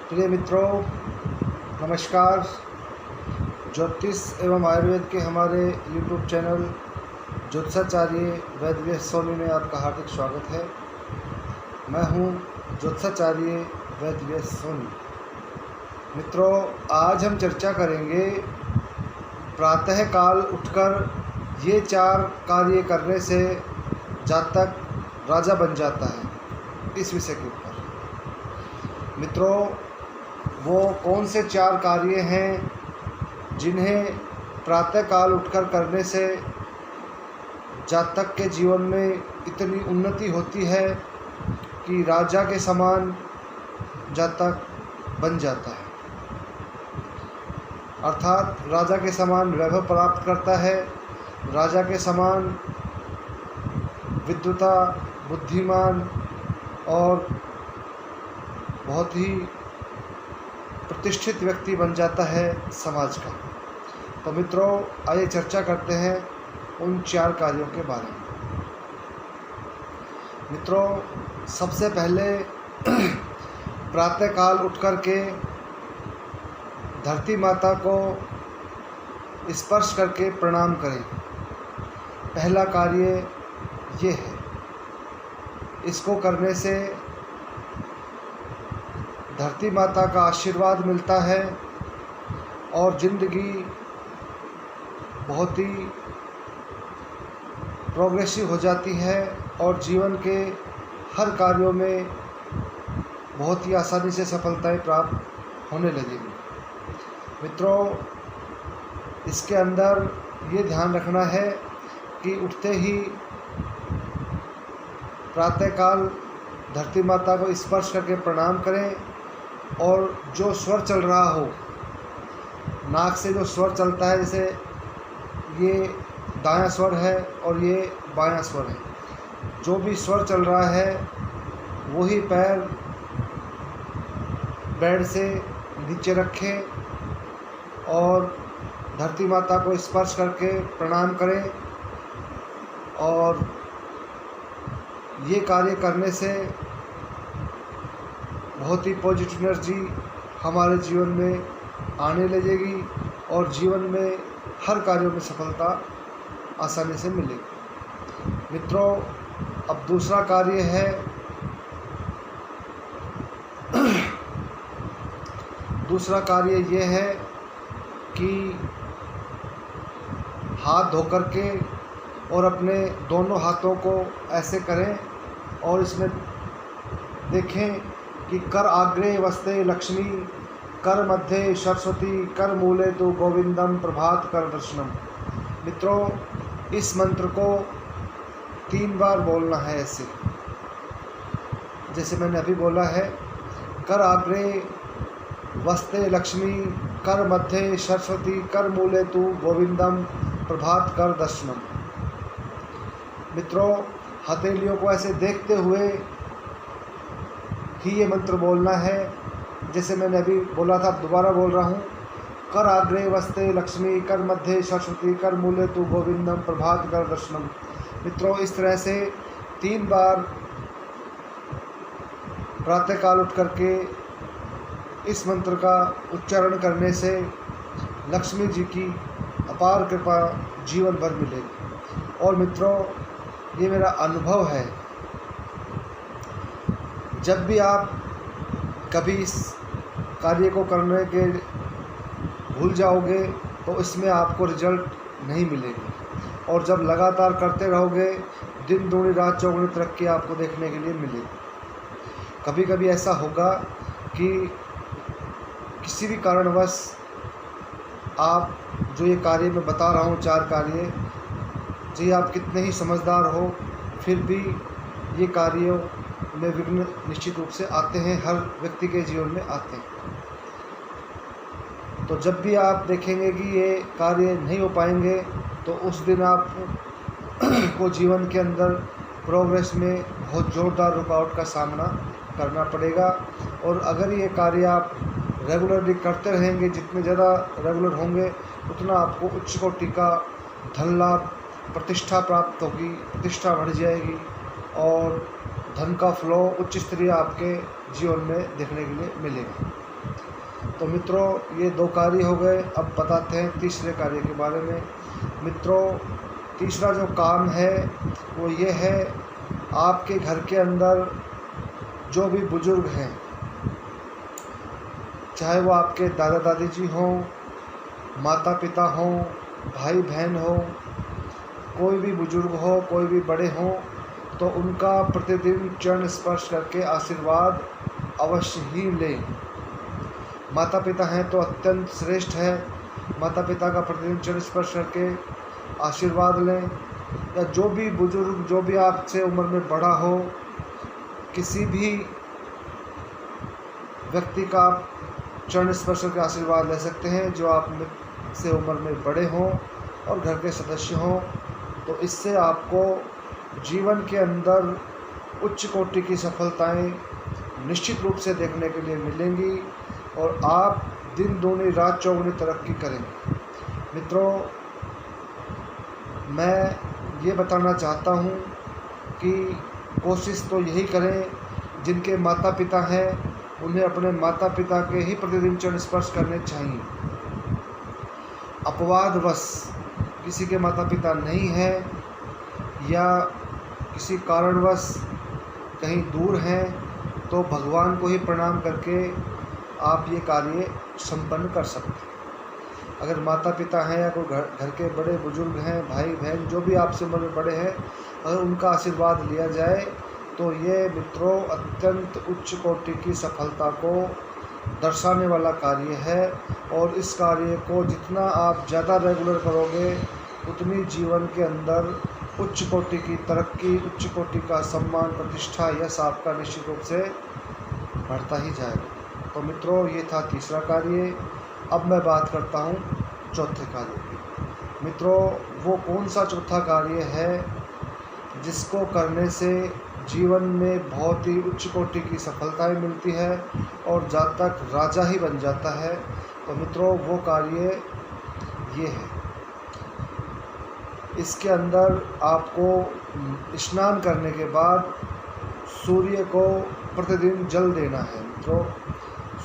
प्रिय मित्रों, नमस्कार। ज्योतिष एवं आयुर्वेद के हमारे YouTube चैनल ज्योतिषाचार्य वैद्य सोनी में आपका हार्दिक स्वागत है। मैं हूं ज्योतिषाचार्य वैद्य सोनी। मित्रों, आज हम चर्चा करेंगे प्रातः काल उठकर ये 4 कार्य करने से जातक राजा बन जाता है, इस विषय के ऊपर। मित्रों, वो कौन से 4 कार्य हैं जिन्हें प्रातःकाल उठकर करने से जातक के जीवन में इतनी उन्नति होती है कि राजा के समान जातक बन जाता है, अर्थात राजा के समान वैभव प्राप्त करता है, राजा के समान विद्वता, बुद्धिमान और बहुत ही प्रतिष्ठित व्यक्ति बन जाता है समाज का। तो मित्रों, आइए चर्चा करते हैं उन 4 कार्यों के बारे में। मित्रों, सबसे पहले प्रातःकाल उठकर के धरती माता को स्पर्श करके प्रणाम करें। पहला कार्य ये है। इसको करने से धरती माता का आशीर्वाद मिलता है और ज़िंदगी बहुत ही प्रोग्रेसिव हो जाती है और जीवन के हर कार्यों में बहुत ही आसानी से सफलताएं प्राप्त होने लगेगी। मित्रों, इसके अंदर ये ध्यान रखना है कि उठते ही प्रातःकाल धरती माता को स्पर्श करके प्रणाम करें और जो स्वर चल रहा हो, नाक से जो स्वर चलता है, जैसे ये दायां स्वर है और ये बायां स्वर है, जो भी स्वर चल रहा है वही पैर बेड से नीचे रखें और धरती माता को स्पर्श करके प्रणाम करें। और ये कार्य करने से बहुत ही पॉजिटिव एनर्जी हमारे जीवन में आने लगेगी और जीवन में हर कार्यों में सफलता आसानी से मिलेगी। मित्रों, अब दूसरा कार्य है दूसरा कार्य ये है कि हाथ धोकर के और अपने दोनों हाथों को ऐसे करें और इसमें देखें कि कर आग्रे वस्ते लक्ष्मी, कर मध्य सरस्वती, कर मूले तो गोविंदम, प्रभात कर दर्शनम। मित्रों, इस मंत्र को 3 बार बोलना है ऐसे, जैसे मैंने अभी बोला है। कर आग्रे वस्ते लक्ष्मी, कर मध्य सरस्वती, कर मूले तु गोविंदम, प्रभात कर दर्शनम। मित्रों, हथेलियों को ऐसे देखते हुए ही ये मंत्र बोलना है, जैसे मैंने अभी बोला था, दोबारा बोल रहा हूँ। कर आग्रे वस्ते लक्ष्मी, कर मध्य सरस्वती, कर मूले तु गोविंदम, प्रभात कर दर्शनम। मित्रों, इस तरह से 3 बार प्रातःकाल उठ करके इस मंत्र का उच्चारण करने से लक्ष्मी जी की अपार कृपा जीवन भर मिलेगी। और मित्रों, ये मेरा अनुभव है, जब भी आप कभी इस कार्य को करने के भूल जाओगे तो इसमें आपको रिजल्ट नहीं मिलेगी, और जब लगातार करते रहोगे दिन दूनी रात चौगुनी तरक्की आपको देखने के लिए मिलेगी। कभी कभी ऐसा होगा कि किसी भी कारणवश आप जो ये कार्य मैं बता रहा हूँ 4 कार्य, जी आप कितने ही समझदार हो फिर भी ये कार्यों में विघ्न निश्चित रूप से आते हैं, हर व्यक्ति के जीवन में आते हैं। तो जब भी आप देखेंगे कि ये कार्य नहीं हो पाएंगे तो उस दिन आप को जीवन के अंदर प्रोग्रेस में बहुत ज़ोरदार रुकावट का सामना करना पड़ेगा। और अगर ये कार्य आप रेगुलरली करते रहेंगे, जितने ज़्यादा रेगुलर होंगे उतना आपको उच्च कोटि का धन लाभ, प्रतिष्ठा प्राप्त होगी, प्रतिष्ठा बढ़ जाएगी और धन का फ्लो उच्च स्तरीय आपके जीवन में देखने के लिए मिलेगा। तो मित्रों ये 2 कार्य हो गए। अब बताते हैं तीसरे कार्य के बारे में। मित्रों तीसरा जो काम है वो ये है, आपके घर के अंदर जो भी बुजुर्ग हैं, चाहे वो आपके दादा दादी जी हों, माता पिता हों, भाई बहन हो, कोई भी बुजुर्ग हो, कोई भी बड़े हों, तो उनका प्रतिदिन चरण स्पर्श करके आशीर्वाद अवश्य ही लें। माता पिता हैं तो अत्यंत श्रेष्ठ है, माता पिता का प्रतिदिन चरण स्पर्श करके आशीर्वाद लें। या जो भी बुजुर्ग, जो भी आपसे उम्र में बड़ा हो, किसी भी व्यक्ति का आप चरण स्पर्श करके आशीर्वाद ले सकते हैं जो आप से उम्र में बड़े हों और घर के सदस्य हों। तो इससे आपको जीवन के अंदर उच्च कोटि की सफलताएं निश्चित रूप से देखने के लिए मिलेंगी और आप दिन दूनी रात चौगुनी तरक्की करेंगे। मित्रों मैं ये बताना चाहता हूँ कि कोशिश तो यही करें, जिनके माता पिता हैं उन्हें अपने माता पिता के ही प्रतिदिन चरण स्पर्श करने चाहिए। अपवादवश किसी के माता पिता नहीं हैं या किसी कारणवश कहीं दूर हैं, तो भगवान को ही प्रणाम करके आप ये कार्य संपन्न कर सकते हैं। अगर माता पिता हैं या कोई घर के बड़े बुजुर्ग हैं, भाई बहन जो भी आपसे उम्र में बड़े हैं, अगर उनका आशीर्वाद लिया जाए तो ये मित्रों अत्यंत उच्च कोटि की सफलता को दर्शाने वाला कार्य है। और इस कार्य को जितना आप ज़्यादा रेगुलर करोगे, उतनी जीवन के अंदर उच्च कोटि की तरक्की, उच्च कोटि का सम्मान, प्रतिष्ठा, यश आपका निश्चित रूप से बढ़ता ही जाएगा। तो मित्रों ये था तीसरा कार्य। अब मैं बात करता हूँ चौथे कार्य की। मित्रों वो कौन सा चौथा कार्य है जिसको करने से जीवन में बहुत ही उच्च कोटि की सफलताएं मिलती है और जातक राजा ही बन जाता है। तो मित्रों वो कार्य ये है, इसके अंदर आपको स्नान करने के बाद सूर्य को प्रतिदिन जल देना है। मित्रों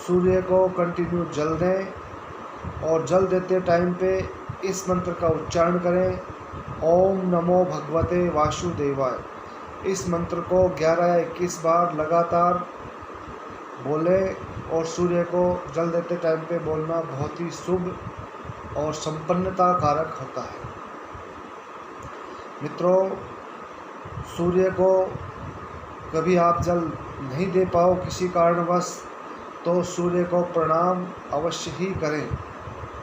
सूर्य को कंटिन्यू जल दें और जल देते टाइम पे इस मंत्र का उच्चारण करें, ओम नमो भगवते वासुदेवाय। इस मंत्र को 11 या 21 बार लगातार बोले और सूर्य को जल देते टाइम पे बोलना बहुत ही शुभ और संपन्नता कारक होता है। मित्रों सूर्य को कभी आप जल नहीं दे पाओ किसी कारणवश, तो सूर्य को प्रणाम अवश्य ही करें,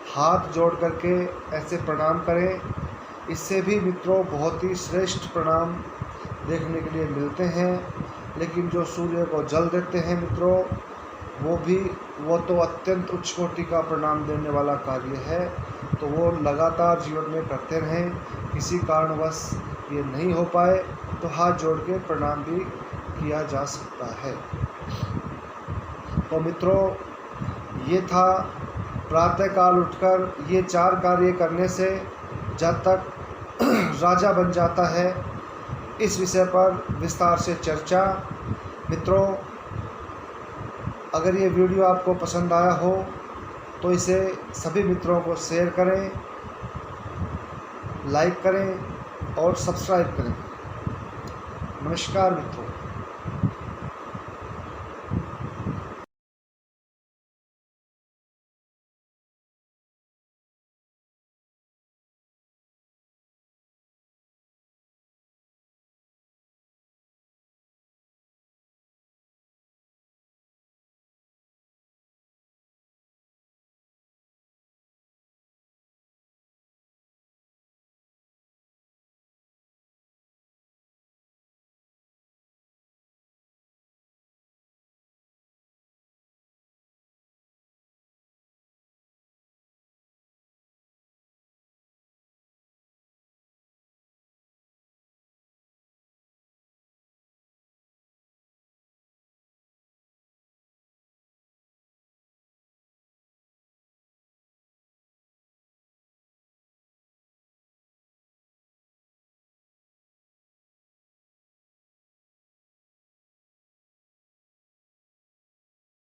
हाथ जोड़ करके ऐसे प्रणाम करें। इससे भी मित्रों बहुत ही श्रेष्ठ प्रणाम देखने के लिए मिलते हैं। लेकिन जो सूर्य को जल देते हैं मित्रों, वो तो अत्यंत उच्च कोटि का प्रणाम देने वाला कार्य है। तो वो लगातार जीवन में करते रहें। किसी कारणवश ये नहीं हो पाए तो हाथ जोड़ के प्रणाम भी किया जा सकता है। तो मित्रों ये था प्रातःकाल उठकर ये 4 कार्य करने से जब तक राजा बन जाता है, इस विषय पर विस्तार से चर्चा। मित्रों अगर ये वीडियो आपको पसंद आया हो तो इसे सभी मित्रों को शेयर करें, लाइक करें और सब्सक्राइब करें। नमस्कार मित्रों।